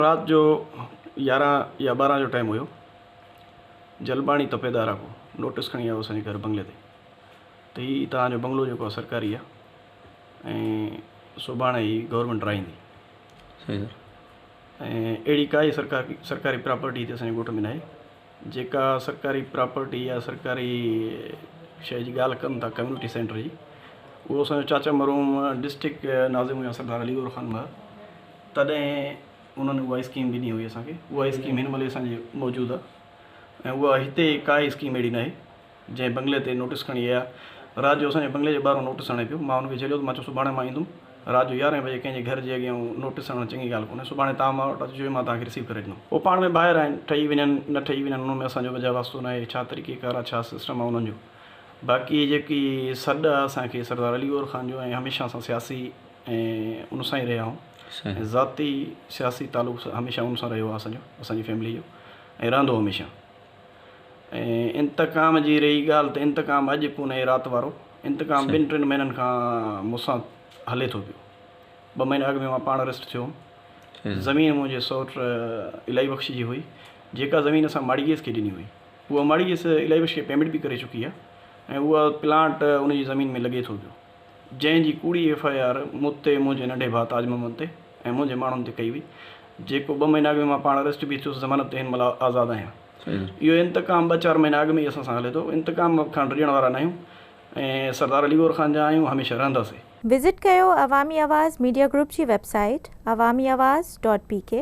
रात जो 11 या 12 जो टाइम हुयो, जलबाणी तपेदारा को नोटिस खणी आयो असांजे घर बंगले ते त हीउ तव्हांजो बंगलो जेको आहे सरकारी आहे ऐं सुभाणे ई गवर्नमेंट राहींदी। सही सर। ऐं अहिड़ी काई सरकारी प्रॉपर्टी हिते असांजे ॻोठ में न आहे। जेका सरकारी प्रॉपर्टी या सरकारी शइ जी ॻाल्हि कनि था कम्यूनिटी सेंटर जी, उहो असांजो चाचा मरहूम डिस्ट्रिक्ट नाज़िम हुया सरदार अली ख़ान मां, तॾहिं उन्हनि उहा स्कीम ॾिनी हुई असांखे। उहा स्कीम हिन महिल असांजे मौजूदु आहे ऐं उहा हिते काई स्कीम अहिड़ी न आहे जंहिं बंगले ते नोटिस खणी आया। राति जो असांजे बंगले जे ॿाहिरां नोटिस हणे पियो, मां हुनखे चयो त मां चयो सुभाणे मां ईंदुमि। राति जो 11 बजे कंहिंजे घर जे अॻियां नोटिस हणणु चङी ॻाल्हि कोन्हे, सुभाणे तव्हां मां वटि अचिजो, मां तव्हांखे रिसीव करे ॾींदुमि। पोइ पाण में ॿाहिरि आहिनि, ठही वञनि न ठही वञनि, हुन में असांजो वजह वास्तो न आहे, छा तरीक़ेकार आहे, छा सिस्टम आहे उन्हनि जो। बाक़ी जेकी सॾु आहे असांखे सरदार अली ख़ान जो, ऐं हमेशह असां सियासी ऐं उन सां ई रहिया आहियूं ऐं ज़ाती सियासी तालुक़ु हमेशह उन सां रहियो आहे असांजी फैमिली जो ऐं रहंदो हमेशह। ऐं इंतकाम जी रही ॻाल्हि, त इंतकाम अॼु कोन्हे राति वारो, इंतकाम 2-3 महीननि खां मूंसां हले थो पियो। 2 महीना अॻु में मां पाण अरेस्ट थियो हुउमि। ज़मीन मुंहिंजे सौट इलाही बख़्शी जी हुई, जेका ज़मीन असां माड़ीगेस खे ॾिनी हुई, उहा माड़ीगेस इलाही बख़्शी खे पेमेंट बि करे चुकी आहे ऐं उहा प्लांट उनजी ज़मीन में लॻे थो पियो, जंहिंजी कूड़ी FIR मूं ते, मुंहिंजे नंढे भाउ ताज मोहम्मद ते ऐं मुंहिंजे माण्हुनि ते कई हुई, जेको 2 महीना अॻु में मां पाण अरेस्ट बि थियुसि, ज़मानत ते हिन महिल आज़ादु आहियां। इहो इंतकाम 2-4 महीना अॻु में ई असां सां हले थो। इंतकाम खां डिॼण वारा न आहियूं ऐं सरदार अली ख़ान जा आहियूं, हमेशह रहंदासीं। विज़िट कयो अवामी आवाज़ मीडिया ग्रुप जी वेबसाइट awamiawaz.pk।